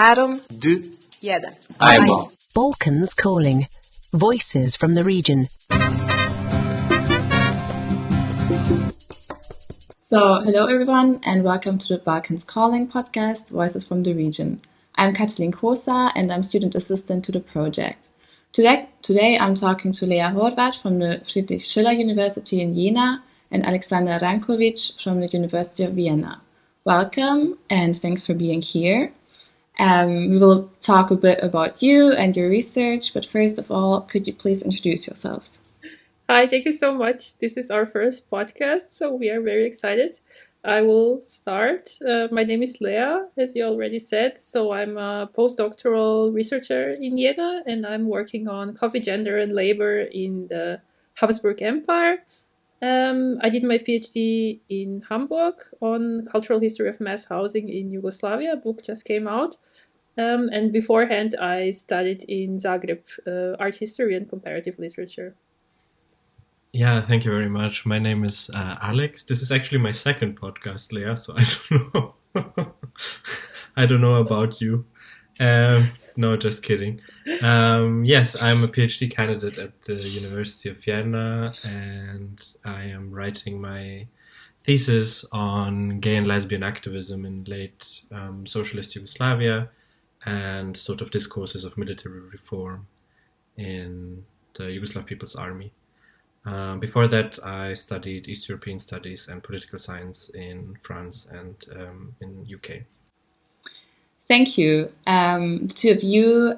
3, 2, 1. Einmal. Balkans Calling. Voices from the region. So, hello everyone and welcome to the Balkans Calling podcast, Voices from the Region. I'm Katalin Kosa and I'm student assistant to the project. Today I'm talking to Lea Horvat from the Friedrich Schiller University in Jena and Aleksandar Ranković from the University of Vienna. Welcome and thanks for being here. We will talk a bit about you and your research, but first of all, could you please introduce yourselves? Hi, thank you so much. This is our first podcast, so we are very excited. I will start. My name is Lea, as you already said. So I'm a postdoctoral researcher in Jena, and I'm working on coffee, gender, and labor in the Habsburg Empire. I did my PhD in Hamburg on cultural history of mass housing in Yugoslavia. A book just came out. And beforehand, I studied in Zagreb art history and comparative literature. Yeah, thank you very much. My name is Alex. This is actually my second podcast, Lea, so I don't know. I don't know about you. No, just kidding. Yes, I'm a PhD candidate at the University of Vienna, and I am writing my thesis on gay and lesbian activism in late socialist Yugoslavia and sort of discourses of military reform in the Yugoslav People's Army. Before that, I studied East European Studies and Political Science in France and in UK. Thank you. The two of you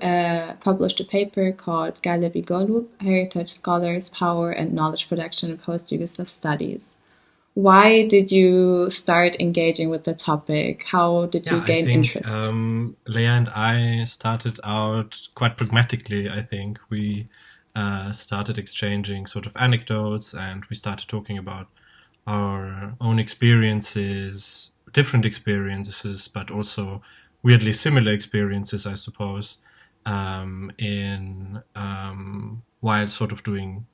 published a paper called Galeb golub, Heritage Scholars, Power and Knowledge Production in Post-Yugoslav Studies. Why did you start engaging with the topic? How did you gain interest? Lea and I started out quite pragmatically, I think. We started exchanging sort of anecdotes, and we started talking about our own experiences, different experiences, but also weirdly similar experiences, I suppose, while sort of doing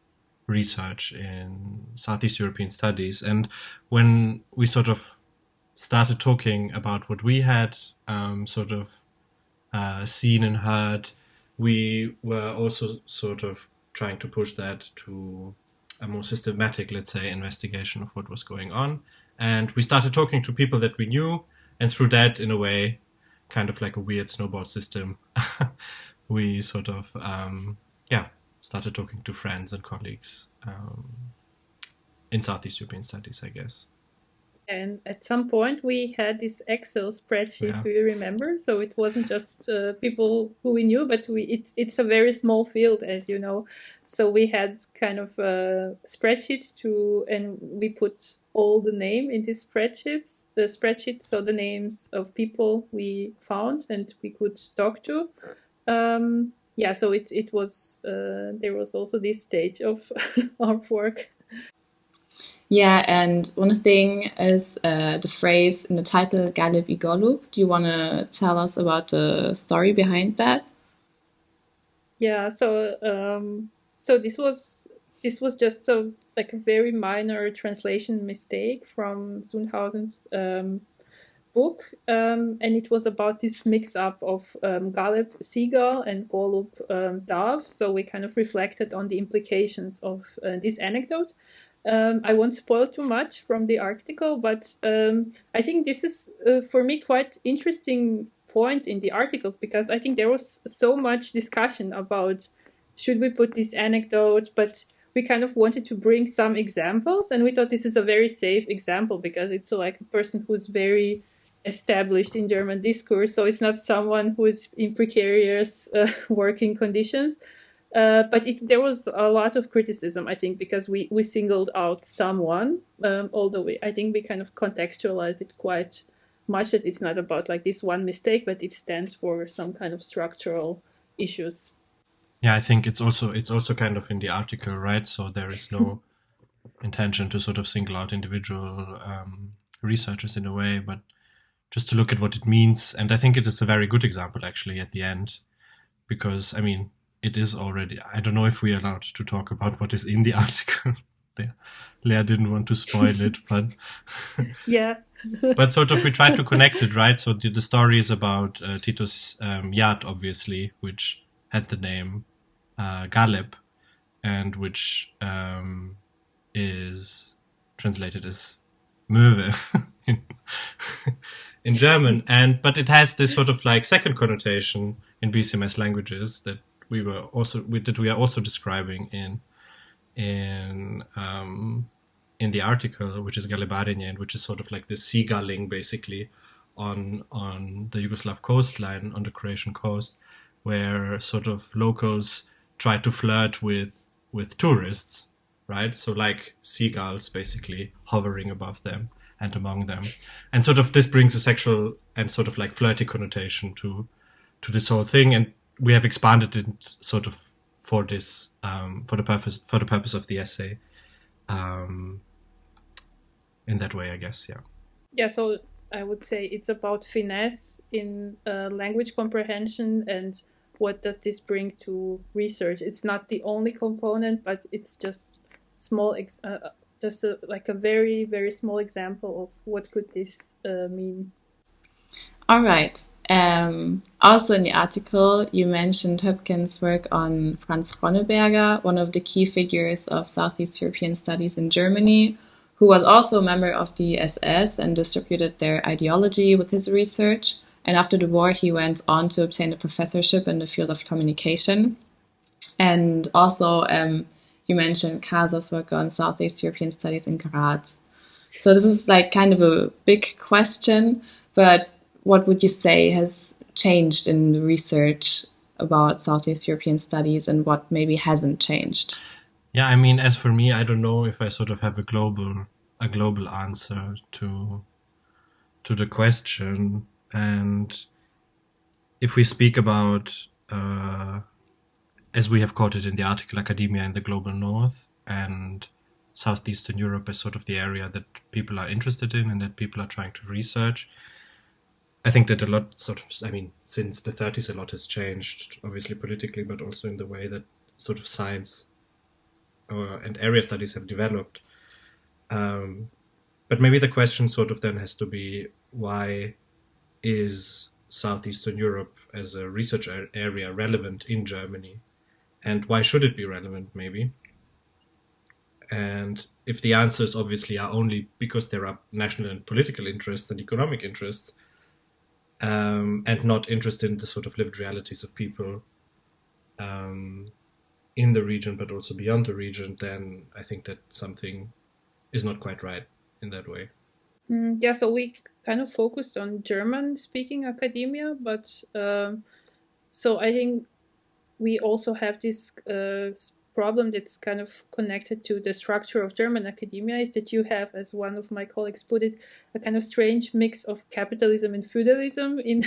research in Southeast European studies. And when we sort of started talking about what we had seen and heard, we were also sort of trying to push that to a more systematic, let's say, investigation of what was going on. And we started talking to people that we knew, and through that, in a way, kind of like a weird snowball system, we sort of, started talking to friends and colleagues in Southeast European Studies, I guess. And at some point, we had this Excel spreadsheet. Yeah. Do you remember? So it wasn't just people who we knew, but it's a very small field, as you know. So we had kind of a spreadsheet and we put all the name in this spreadsheet. So the names of people we found and we could talk to. So it was there was also this stage of our work. Yeah, and one thing is the phrase in the title Galeb golub. Do you want to tell us about the story behind that? Yeah, so this was just a very minor translation mistake from Zunhausen's book, and it was about this mix-up of Galeb seagull and golub dove. So we kind of reflected on the implications of this anecdote. I won't spoil too much from the article, but I think this is, for me, quite interesting point in the articles, because I think there was so much discussion about should we put this anecdote, but we kind of wanted to bring some examples, and we thought this is a very safe example because it's like a person who's very established in German discourse, so it's not someone who is in precarious working conditions. But there was a lot of criticism, I think, because we singled out someone, although I think we kind of contextualized it quite much, that it's not about like this one mistake, but it stands for some kind of structural issues. Yeah, I think it's also kind of in the article, right? So there is no intention to sort of single out individual researchers in a way, but just to look at what it means. And I think it is a very good example, actually, at the end, because, I mean, it is already, I don't know if we are allowed to talk about what is in the article. Leah didn't want to spoil it, but Yeah. but sort of we tried to connect it, right? So the story is about Tito's yacht, obviously, which had the name Galeb, and which is translated as Möwe in German, but it has this sort of like second connotation in BCMS languages that we are also describing in the article, which is Galebarenje, which is sort of like the seagulling basically on the Yugoslav coastline, on the Croatian coast, where sort of locals try to flirt with tourists, right? So like seagulls basically hovering above them and among them. And sort of this brings a sexual and sort of like flirty connotation to this whole thing. And we have expanded it sort of for this, for the purpose of the essay. In that way, I guess, yeah. Yeah, so I would say it's about finesse in language comprehension and what does this bring to research. It's not the only component, but it's just small, like a very, very small example of what could this mean. All right. Also in the article, you mentioned Höpken's work on Franz Ronneberger, one of the key figures of Southeast European studies in Germany, who was also a member of the SS and distributed their ideology with his research. And after the war, he went on to obtain a professorship in the field of communication. And also, you mentioned Casa's work on Southeast European studies in Graz. So this is like kind of a big question, but what would you say has changed in the research about Southeast European studies and what maybe hasn't changed? Yeah, I mean, as for me, I don't know if I sort of have a global answer to the question. And if we speak about, as we have quoted in the article, academia in the global north, and Southeastern Europe as sort of the area that people are interested in and that people are trying to research, I think that a lot since the 30s, a lot has changed, obviously politically, but also in the way that sort of science and area studies have developed. But maybe the question sort of then has to be, why is Southeastern Europe as a research area relevant in Germany? And why should it be relevant, maybe? And if the answers obviously are only because there are national and political interests and economic interests, and not interested in the sort of lived realities of people in the region, but also beyond the region, then I think that something is not quite right in that way. Yeah, so we kind of focused on German-speaking academia, but so I think we also have this problem that's kind of connected to the structure of German academia, is that you have, as one of my colleagues put it, a kind of strange mix of capitalism and feudalism in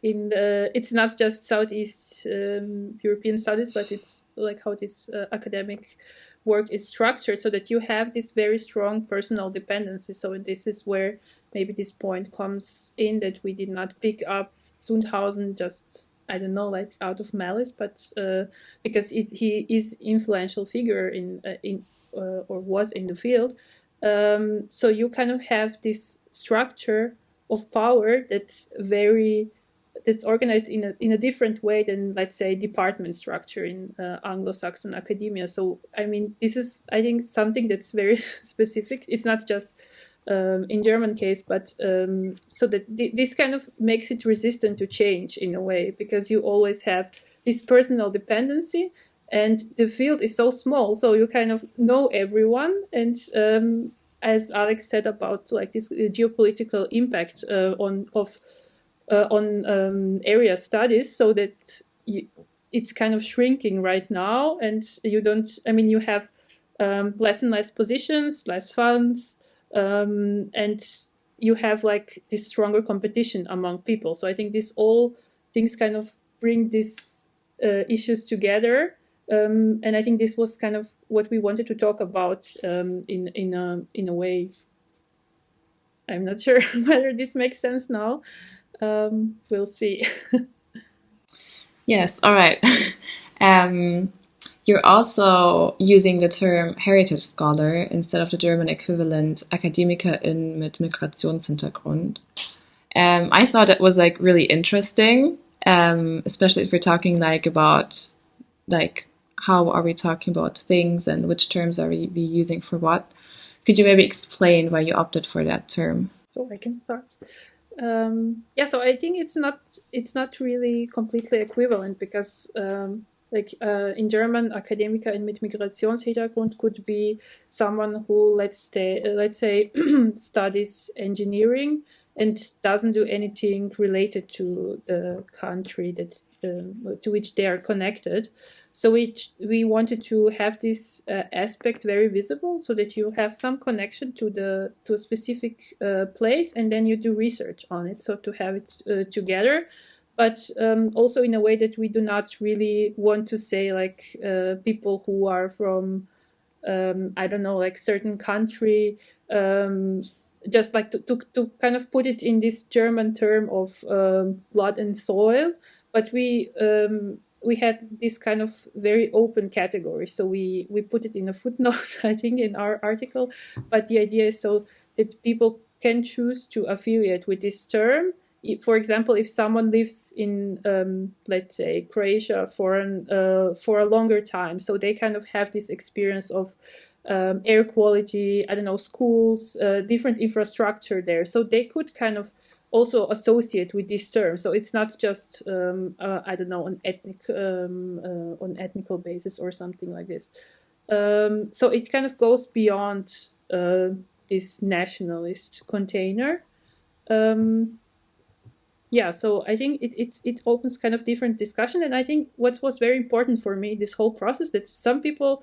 it's not just Southeast European studies, but it's like how this academic work is structured, so that you have this very strong personal dependency. So this is where maybe this point comes in, that we did not pick up Sundhausen just, I don't know, like out of malice, but because he is influential figure in or was in the field. So you kind of have this structure of power that's organized in a different way than, let's say, department structure in Anglo-Saxon academia. So I mean, this is, I think, something that's very specific. It's not just in German case, but so that this kind of makes it resistant to change in a way, because you always have this personal dependency, and the field is so small, so you kind of know everyone. And as Alex said about like this geopolitical impact on area studies, so that it's kind of shrinking right now, and you have less and less positions, less funds. And you have like this stronger competition among people. So I think all things kind of bring these issues together. And I think this was kind of what we wanted to talk about in a way. I'm not sure whether this makes sense now. We'll see. Yes, all right. you're also using the term heritage scholar instead of the German equivalent academically mit Migrationshintergrund. I thought it was like really interesting, especially if we're talking like about like how are we talking about things and which terms are we using for what. Could you maybe explain why you opted for that term? So I can start. So I think it's not really completely equivalent because in German, Academiker mit Migrationshintergrund could be someone who let's say studies engineering and doesn't do anything related to the country that to which they are connected. So we wanted to have this aspect very visible, so that you have some connection to a specific place, and then you do research on it. So to have it together, but also in a way that we do not really want to say like people who are from I don't know, like certain country. Just like to kind of put it in this German term of blood and soil, but we had this kind of very open category, so we put it in a footnote, I think, in our article. But the idea is so that people can choose to affiliate with this term. For example, if someone lives in let's say Croatia for a longer time, so they kind of have this experience of air quality, I don't know, schools, different infrastructure there. So they could kind of also associate with this term. So it's not just, I don't know, on ethnical basis or something like this. So it kind of goes beyond this nationalist container. So I think it opens kind of different discussion. And I think what was very important for me, this whole process, that some people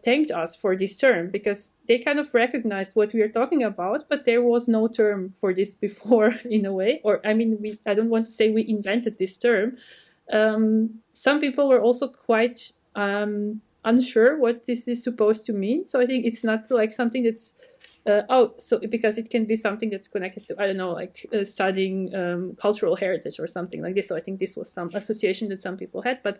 thanked us for this term because they kind of recognized what we are talking about, but there was no term for this before in a way. Or I mean, I don't want to say we invented this term. Some people were also quite unsure what this is supposed to mean. So I think it's not like something that's because it can be something that's connected to, I don't know, like studying cultural heritage or something like this. So I think this was some association that some people had, but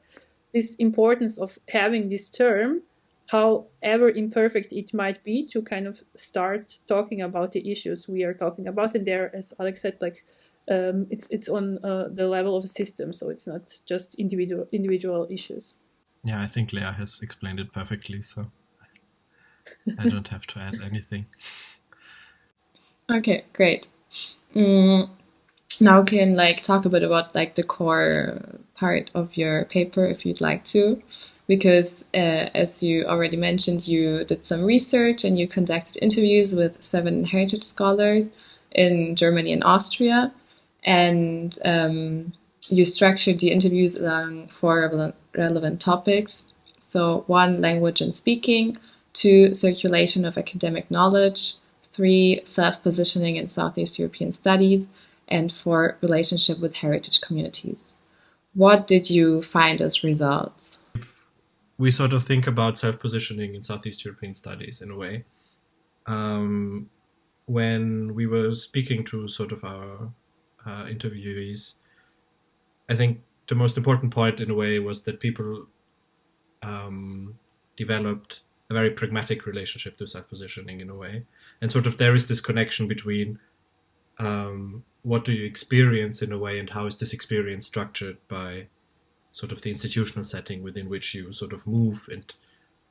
this importance of having this term, however imperfect it might be, to kind of start talking about the issues we are talking about. And there, as Alex said, like it's on the level of a system, so it's not just individual issues. Yeah, I think Lea has explained it perfectly, so I don't have to add anything. Okay, great. Now we can like talk a bit about like the core part of your paper if you'd like to, because as you already mentioned, you did some research and you conducted interviews with 7 heritage scholars in Germany and Austria, and you structured the interviews along 4 relevant topics. So 1, language and speaking; 2, circulation of academic knowledge; 3, self-positioning in Southeast European studies; and 4, relationship with heritage communities. What did you find as results? We sort of think about self-positioning in Southeast European studies in a way. When we were speaking to sort of our interviewees, I think the most important point in a way was that people developed a very pragmatic relationship to self-positioning in a way. And sort of there is this connection between what do you experience in a way and how is this experience structured by sort of the institutional setting within which you sort of move, and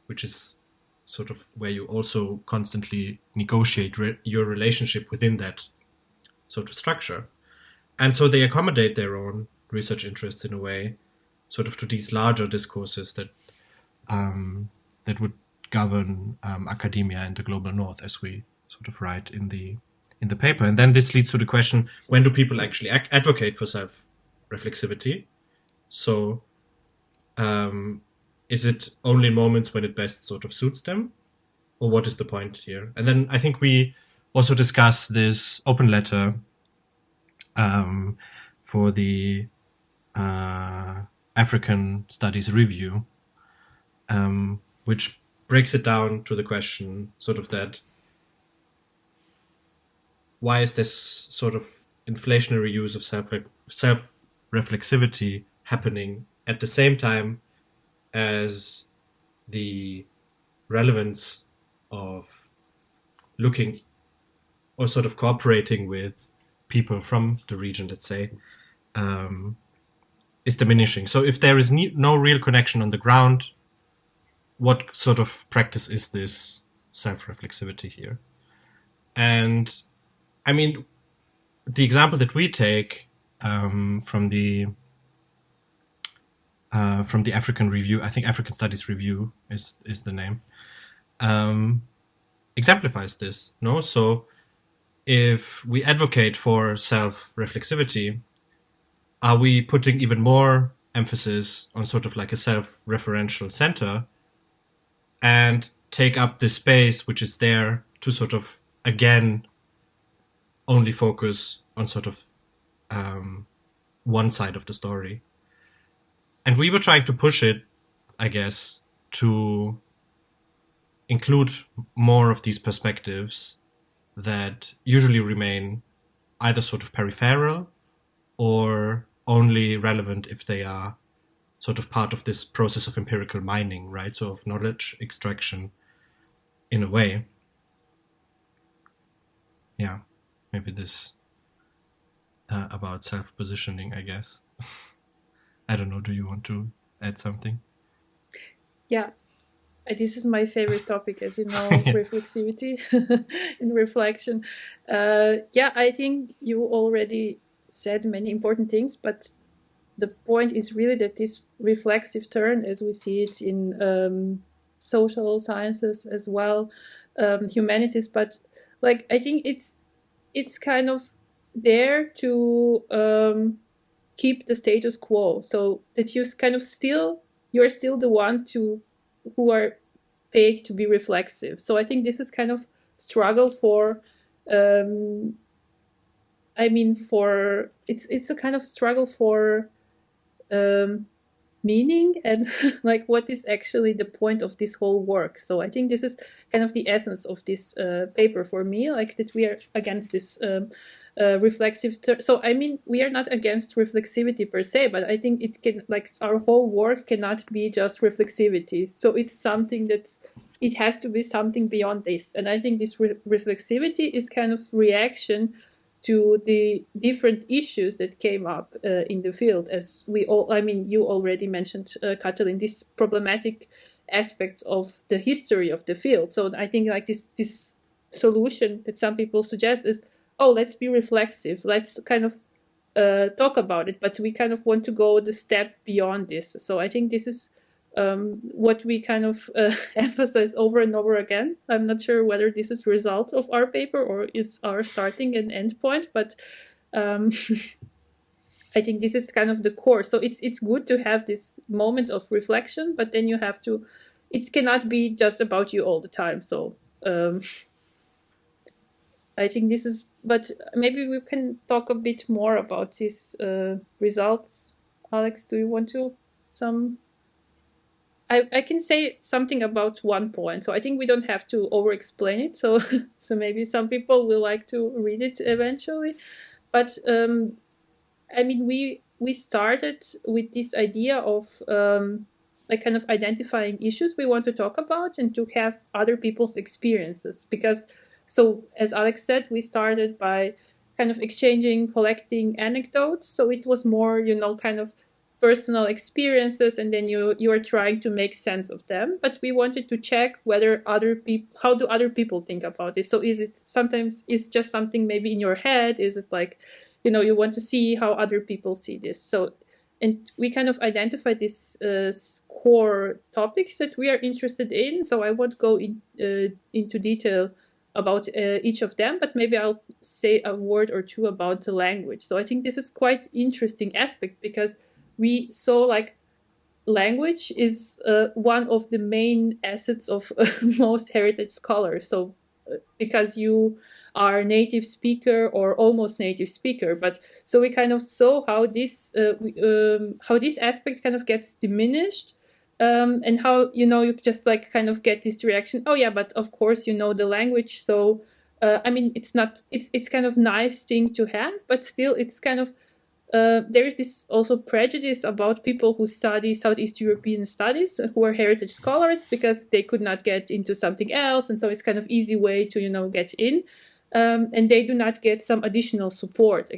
which is sort of where you also constantly negotiate your relationship within that sort of structure. And so they accommodate their own research interests in a way, sort of to these larger discourses that that would govern academia and the global north, as we sort of write in the paper. And then this leads to the question, when do people actually advocate for self-reflexivity? So is it only in moments when it best sort of suits them? Or what is the point here? And then I think we also discuss this open letter for the African Studies Review, which breaks it down to the question sort of that, why is this sort of inflationary use of self-reflexivity happening at the same time as the relevance of looking or sort of cooperating with people from the region, let's say, is diminishing. So if there is no real connection on the ground, what sort of practice is this self-reflexivity here? And I mean, the example that we take from the African Review, I think African Studies Review is the name, exemplifies this. No, so if we advocate for self-reflexivity, are we putting even more emphasis on sort of like a self-referential center and take up the space which is there to sort of, again, only focus on sort of one side of the story? And we were trying to push it, I guess, to include more of these perspectives that usually remain either sort of peripheral or only relevant if they are sort of part of this process of empirical mining, right? So of knowledge extraction in a way. Yeah, maybe this about self-positioning, I guess. I don't know, do you want to add something? Yeah, this is my favorite topic, as you know, reflexivity and reflection. Yeah, I think you already said many important things, but the point is really that this reflexive turn, as we see it in social sciences as well, humanities, but like I think it's kind of there to keep the status quo, so that you're still the one who are paid to be reflexive. So I think this is kind of struggle for it's a kind of struggle for meaning and like what is actually the point of this whole work. So I think this is kind of the essence of this paper for me, like that we are against this reflexive so I mean, we are not against reflexivity per se, but I think it can, like, our whole work cannot be just reflexivity. So it's something it has to be something beyond this. And I think this reflexivity is kind of reaction to the different issues that came up in the field, as you already mentioned, Katalin, these problematic aspects of the history of the field. So I think like this solution that some people suggest is, oh, let's be reflexive, let's kind of talk about it, but we kind of want to go the step beyond this. So I think this is what we kind of emphasize over and over again. I'm not sure whether this is result of our paper or is our starting and end point, but I think this is kind of the core. So it's good to have this moment of reflection, but then you have to, it cannot be just about you all the time. So I think this is, but maybe we can talk a bit more about these results. Alex, do you want to I can say something about one point. So I think we don't have to over-explain it. So maybe some people will like to read it eventually. But I mean, we started with this idea of like kind of identifying issues we want to talk about and to have other people's experiences. Because, so as Alex said, we started by kind of collecting anecdotes. So it was more, kind of personal experiences, and then you are trying to make sense of them. But we wanted to check whether how do other people think about this? So is it sometimes it's just something maybe in your head? Is it like, you want to see how other people see this? So, and we kind of identified these core topics that we are interested in. So I won't go into detail about each of them, but maybe I'll say a word or two about the language. So I think this is quite interesting aspect, because we saw like language is one of the main assets of most heritage scholars. So because you are native speaker or almost native speaker, but so we kind of saw how this aspect kind of gets diminished, and how you just like kind of get this reaction. Oh yeah, but of course the language. So I mean, it's kind of nice thing to have, but still it's kind of there is this also prejudice about people who study Southeast European studies, who are heritage scholars, because they could not get into something else, and so it's kind of easy way to get in, and they do not get some additional support,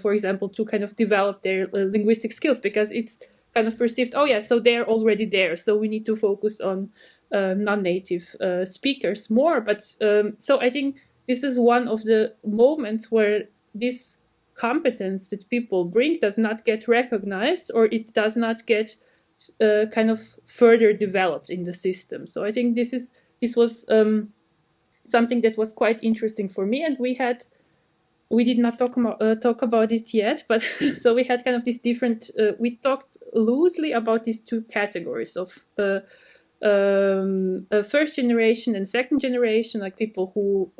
for example, to kind of develop their linguistic skills, because it's kind of perceived, oh yeah, so they're already there, so we need to focus on non-native speakers more. But so I think this is one of the moments where this competence that people bring does not get recognized, or it does not get kind of further developed in the system. So I think this was something that was quite interesting for me, and we did not talk about it yet, but so we had kind of this different. We talked loosely about these two categories of first generation and second generation, like people who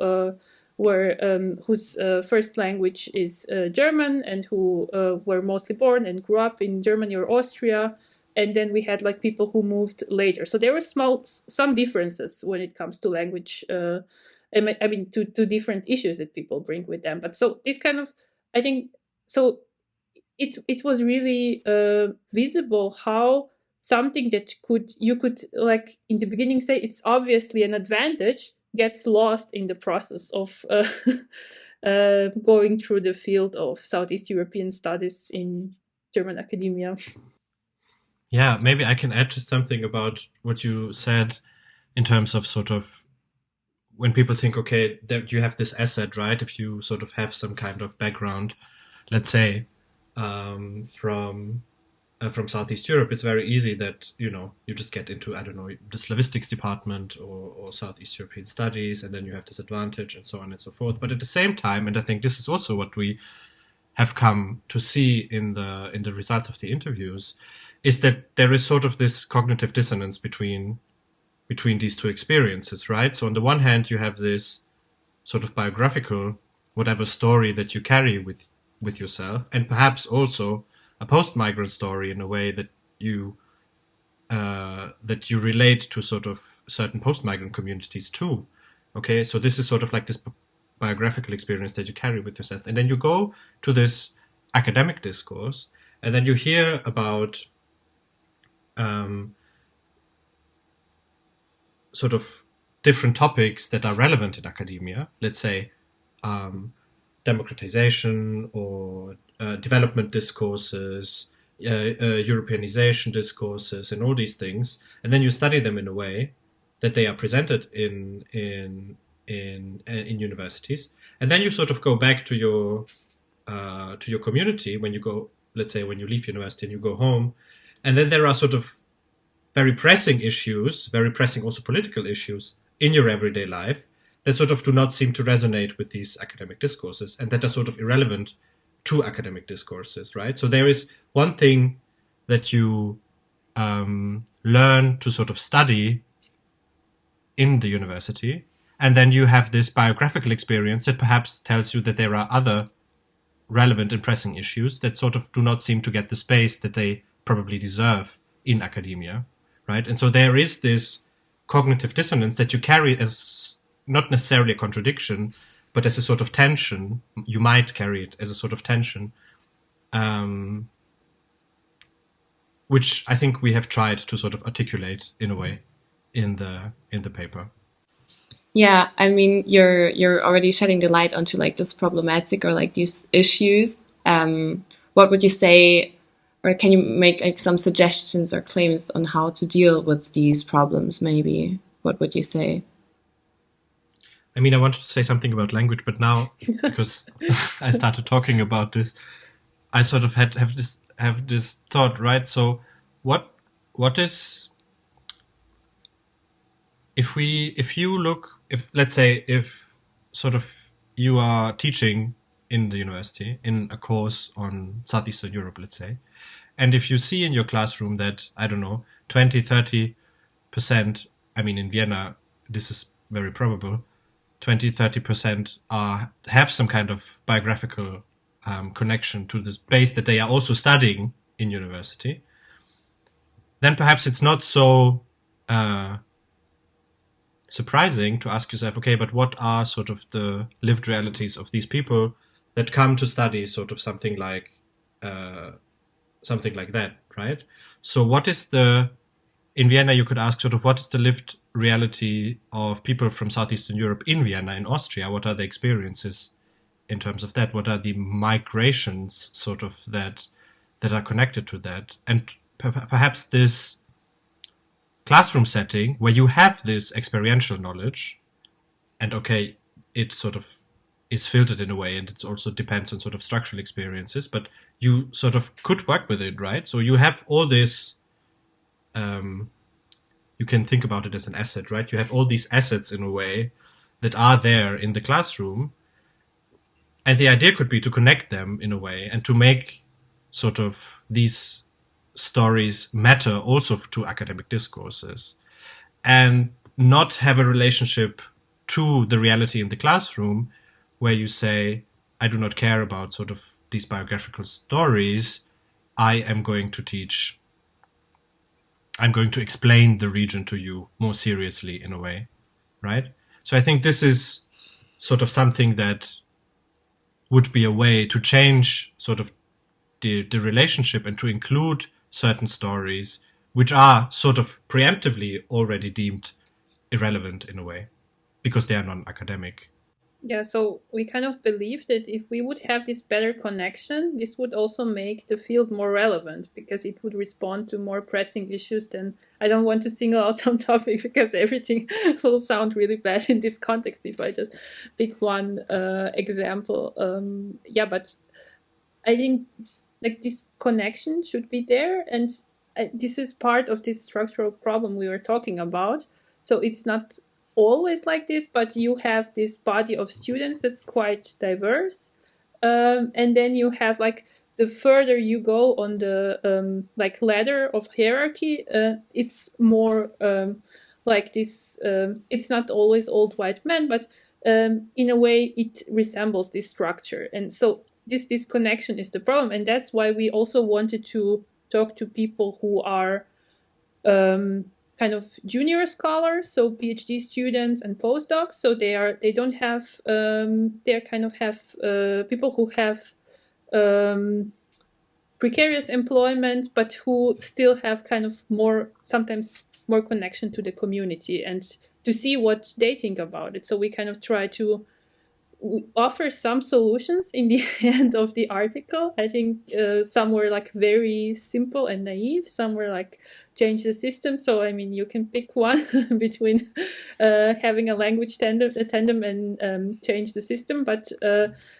whose first language is German, and who were mostly born and grew up in Germany or Austria. And then we had like people who moved later. So there were some differences when it comes to language. I mean, to different issues that people bring with them. But so this kind of, I think, so it was really visible how something that you could like in the beginning say it's obviously an advantage gets lost in the process of going through the field of Southeast European studies in German academia. Yeah, maybe I can add just something about what you said in terms of sort of when people think, okay, that you have this asset, right? If you sort of have some kind of background, let's say, from Southeast Europe, it's very easy that, you just get into, I don't know, the Slavistics department or Southeast European studies, and then you have this advantage and so on and so forth. But at the same time, and I think this is also what we have come to see in the results of the interviews, is that there is sort of this cognitive dissonance between these two experiences, right? So on the one hand, you have this sort of biographical, whatever story that you carry with yourself, and perhaps also a post-migrant story in a way that you relate to sort of certain post-migrant communities too. Okay, so this is sort of like this biographical experience that you carry with yourself, and then you go to this academic discourse, and then you hear about sort of different topics that are relevant in academia. Let's say democratization or development discourses, Europeanization discourses, and all these things, and then you study them in a way that they are presented in universities, and then you sort of go back to your community when you go, let's say, when you leave university and you go home, and then there are sort of very pressing issues, very pressing also political issues in your everyday life that sort of do not seem to resonate with these academic discourses, and that are sort of irrelevant to academic discourses, right? So there is one thing that you learn to sort of study in the university, and then you have this biographical experience that perhaps tells you that there are other relevant and pressing issues that sort of do not seem to get the space that they probably deserve in academia, right? And so there is this cognitive dissonance that you carry as not necessarily a contradiction, but as a sort of tension. You might carry it as a sort of tension, which I think we have tried to sort of articulate in a way in the paper. Yeah, I mean, you're already shedding the light onto like this problematic or like these issues. What would you say, or can you make like some suggestions or claims on how to deal with these problems? Maybe what would you say? I mean, I wanted to say something about language, but now because I started talking about this, I sort of have this thought, right? So, what is if let's say if sort of you are teaching in the university in a course on Southeastern Europe, let's say, and if you see in your classroom that, I don't know, 20-30%, I mean, in Vienna, this is very probable, 20-30% have some kind of biographical connection to this base that they are also studying in university, then perhaps it's not so surprising to ask yourself, okay, but what are sort of the lived realities of these people that come to study sort of something like something like that, right? So in Vienna, you could ask sort of what is the lived reality of people from Southeastern Europe in Vienna, in Austria? What are the experiences in terms of that? What are the migrations sort of that are connected to that? And perhaps this classroom setting where you have this experiential knowledge, and okay, it sort of is filtered in a way, and it also depends on sort of structural experiences, but you sort of could work with it, right? So you have all this, you can think about it as an asset, right? You have all these assets in a way that are there in the classroom, and the idea could be to connect them in a way and to make sort of these stories matter also to academic discourses, and not have a relationship to the reality in the classroom where you say, I do not care about sort of these biographical stories. I'm going to explain the region to you more seriously in a way, right? So I think this is sort of something that would be a way to change sort of the relationship and to include certain stories which are sort of preemptively already deemed irrelevant in a way because they are non-academic. Yeah, so we kind of believe that if we would have this better connection, this would also make the field more relevant because it would respond to more pressing issues than, I don't want to single out some topic because everything will sound really bad in this context if I just pick one example. But I think like this connection should be there, and this is part of this structural problem we were talking about. So it's not always like this, but you have this body of students that's quite diverse, and then you have like the further you go on the like ladder of hierarchy, it's more like this. It's not always old white men, but in a way it resembles this structure, and so this connection is the problem, and that's why we also wanted to talk to people who are kind of junior scholars, so PhD students and postdocs. So they don't have they kind of have people who have precarious employment, but who still have kind of sometimes more connection to the community and to see what they think about it. So we kind of try to offer some solutions in the end of the article. I think some were like very simple and naive, some were like change the system. So I mean, you can pick one between having a language tandem and change the system. But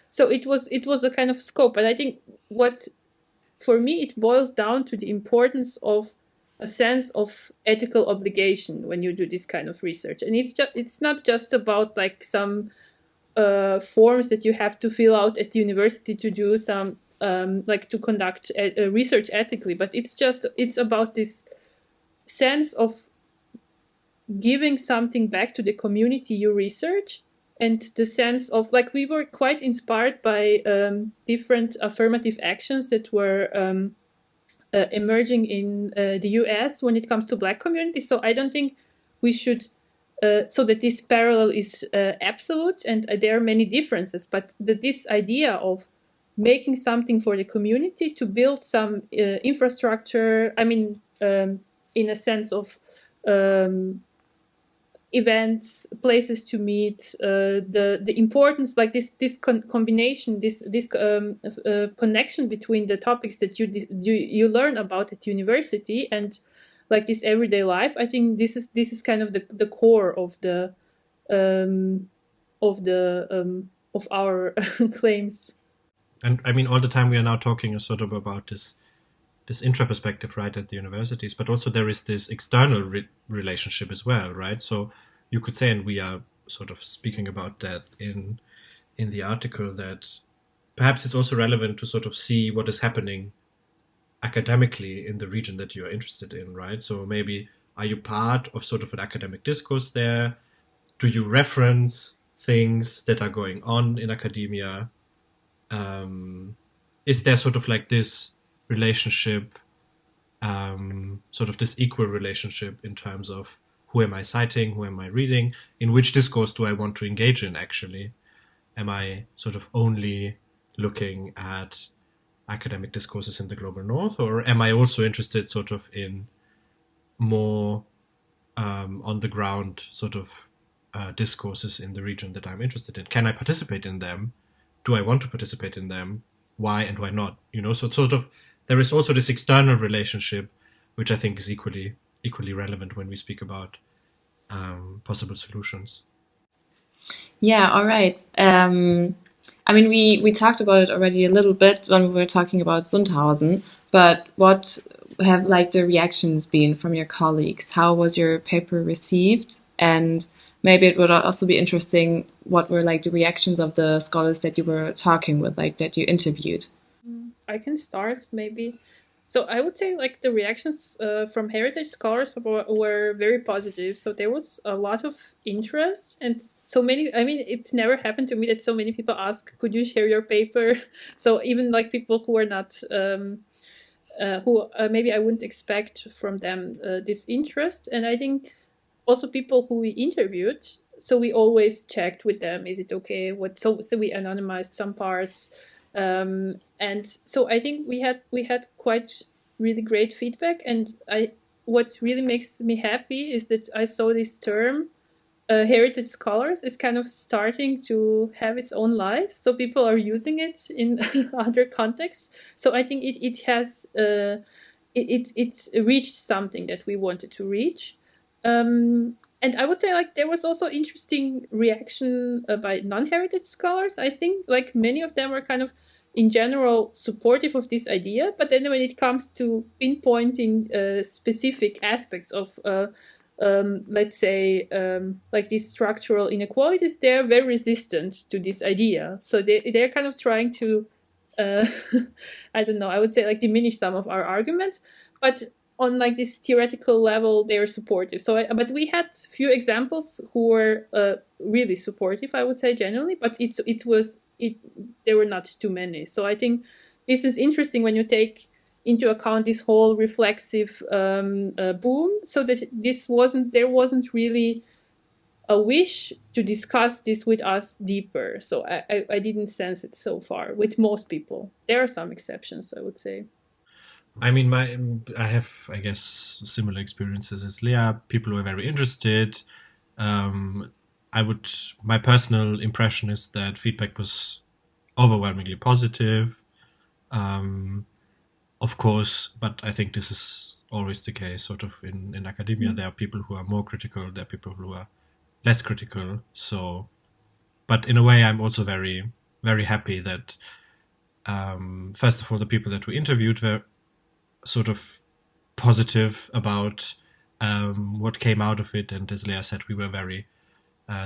so it was a kind of scope. But I think what for me it boils down to the importance of a sense of ethical obligation when you do this kind of research, and it's not just about like some forms that you have to fill out at the university to do some like to conduct research ethically, but it's about this sense of giving something back to the community you research, and the sense of like we were quite inspired by different affirmative actions that were emerging in the US when it comes to Black communities. So I don't think we should so that this parallel is absolute, and there are many differences, but this idea of making something for the community to build some infrastructure, I mean, in a sense of events, places to meet, the importance, like this combination, this connection between the topics that you learn about at university and like this everyday life. I think this is kind of the core of our claims. And I mean, all the time we are now talking sort of about this intra-perspective, right, at the universities, but also there is this external relationship as well, right? So you could say, and we are sort of speaking about that in the article, that perhaps it's also relevant to sort of see what is happening academically in the region that you're interested in, right? So maybe are you part of sort of an academic discourse there? Do you reference things that are going on in academia? Is there sort of like this relationship, sort of this equal relationship in terms of who am I citing, who am I reading, in which discourse do I want to engage in actually? Am I sort of only looking at academic discourses in the global north, or am I also interested sort of in more on the ground sort of discourses in the region that I'm interested in? Can I participate in them? Do I want to participate in them? Why and why not? So sort of there is also this external relationship, which I think is equally relevant when we speak about possible solutions. Yeah, all right. I mean, we talked about it already a little bit when we were talking about Sundhausen, but what have like the reactions been from your colleagues? How was your paper received? And maybe it would also be interesting what were like the reactions of the scholars that you were talking with, like that you interviewed. I can start maybe. So I would say like the reactions from heritage scholars were very positive. So there was a lot of interest and so many, I mean, it never happened to me that so many people ask, could you share your paper? So even like people who are not, who maybe I wouldn't expect from them this interest. And I think also people who we interviewed, so we always checked with them, is it okay? So we anonymized some parts. And so I think we had quite really great feedback, and what really makes me happy is that I saw this term heritage scholars is kind of starting to have its own life, so people are using it in other contexts. So I think it has it's reached something that we wanted to reach. And I would say like there was also interesting reaction by non-heritage scholars. I think like many of them were kind of in general supportive of this idea, but then when it comes to pinpointing specific aspects of let's say like these structural inequalities, they're very resistant to this idea. So they're kind of trying to I don't know, I would say like diminish some of our arguments, but on like this theoretical level, they're supportive. So, but we had few examples who were really supportive, I would say generally, but there were not too many. So I think this is interesting when you take into account this whole reflexive boom, so that there wasn't really a wish to discuss this with us deeper. So I didn't sense it so far with most people. There are some exceptions, I would say. I mean, I have, I guess, similar experiences as Leah. People were very interested. My personal impression is that feedback was overwhelmingly positive. Of course, but I think this is always the case, sort of in academia. There are people who are more critical. There are people who are less critical. So, but in a way, I'm also very, very happy that, first of all, the people that we interviewed were sort of positive about what came out of it, and as Leah said, we were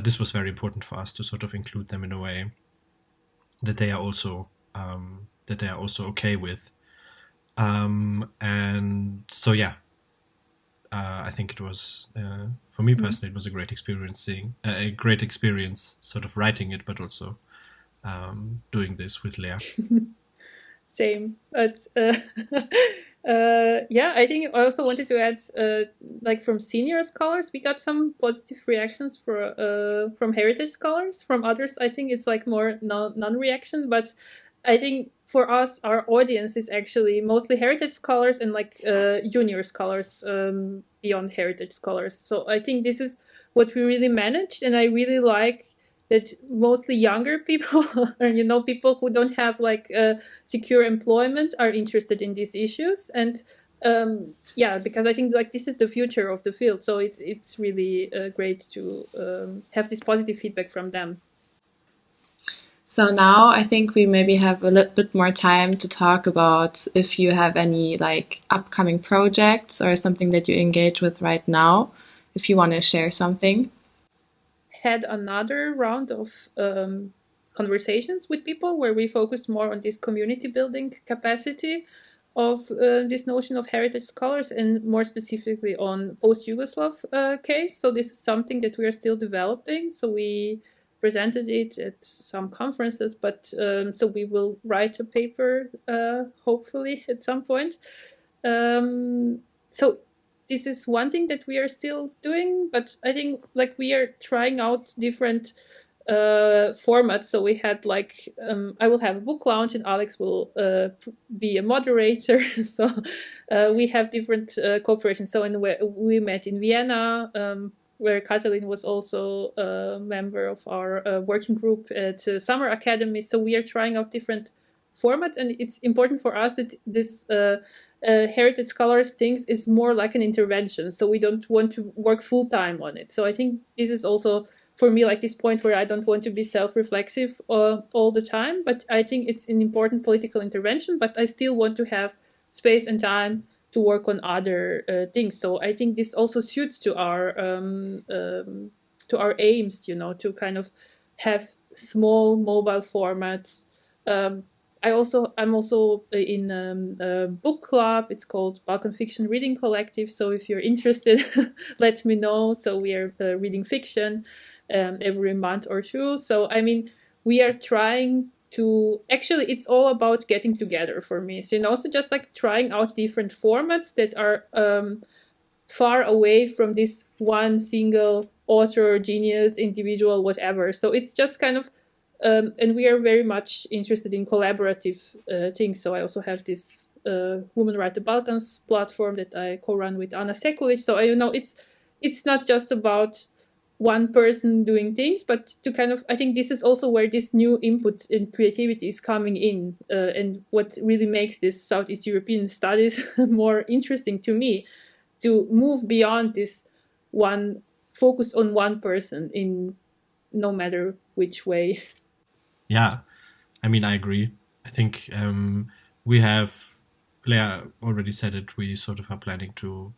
this was very important for us to sort of include them in a way that they are also okay with, and so yeah, I think it was for me personally, it was a great experience sort of writing it, but also doing this with Leah. Same, but yeah, I think I also wanted to add, like from senior scholars, we got some positive reactions from heritage scholars. From others, I think it's like more non-reaction. But I think for us, our audience is actually mostly heritage scholars and like junior scholars beyond heritage scholars. So I think this is what we really managed, and I really like that mostly younger people, or people who don't have like secure employment, are interested in these issues. And yeah, because I think like this is the future of the field, so it's really great to have this positive feedback from them. So now I think we maybe have a little bit more time to talk about if you have any like upcoming projects or something that you engage with right now, if you want to share something. Had another round of conversations with people where we focused more on this community building capacity of this notion of heritage scholars, and more specifically on post-Yugoslav case. So this is something that we are still developing. So we presented it at some conferences, but so we will write a paper hopefully at some point. So this is one thing that we are still doing, but I think like we are trying out different formats. So we had like I will have a book launch and Alex will be a moderator. So we have different cooperations. So we met in Vienna, where Katalin was also a member of our working group at Summer Academy. So we are trying out different formats, and it's important for us that this Heritage Scholars things is more like an intervention. So we don't want to work full time on it. So I think this is also for me like this point where I don't want to be self-reflexive all the time, but I think it's an important political intervention, but I still want to have space and time to work on other things. So I think this also suits to our aims, to kind of have small mobile formats. I'm also in a book club. It's called Balkan Fiction Reading Collective. So if you're interested, let me know. So we are reading fiction every month or two. So I mean, we are trying to actually. It's all about getting together for me. So also just like trying out different formats that are far away from this one single author, genius, individual, whatever. So it's just kind of. And we are very much interested in collaborative things. So I also have this Women Write the Balkans platform that I co-run with Anna Sekulic. So it's not just about one person doing things, but to kind of, I think this is also where this new input and creativity is coming in, and what really makes this Southeast European studies more interesting to me, to move beyond this one focus on one person in no matter which way. Yeah, I mean, I agree. I think we have, Lea already said it, we sort of are planning to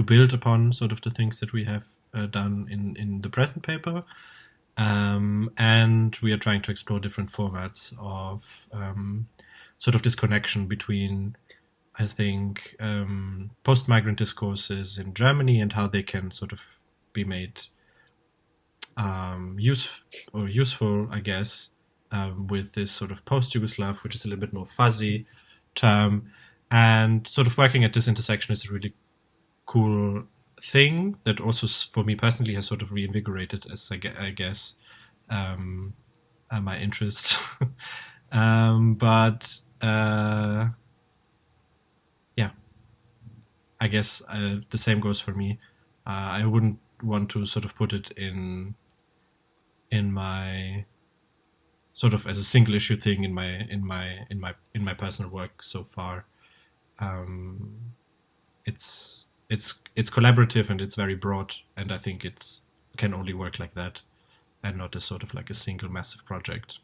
build upon sort of the things that we have done in the present paper. And we are trying to explore different formats of sort of this connection between, I think, post-migrant discourses in Germany and how they can sort of be made useful, I guess, with this sort of post-Yugoslav, which is a little bit more fuzzy term, and sort of working at this intersection is a really cool thing that also, for me personally, has sort of reinvigorated, as I guess, my interest. But yeah, I guess the same goes for me. I wouldn't want to sort of put it in my sort of as a single issue thing in my personal work so far. It's collaborative and it's very broad, and I think it can only work like that and not as sort of like a single massive project.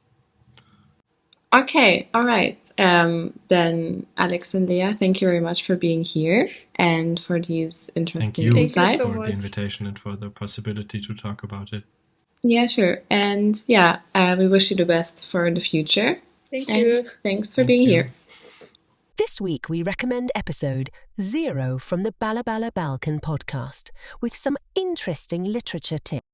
Okay, all right. Then Alex and Lea, thank you very much for being here and for these interesting insights. Thank you so for much. the invitation and for the possibility to talk about it. Yeah, sure. And yeah, we wish you the best for the future. Thank and you. Thanks for being here. This week we recommend episode 0 from the Bala Bala Balkan podcast with some interesting literature tips.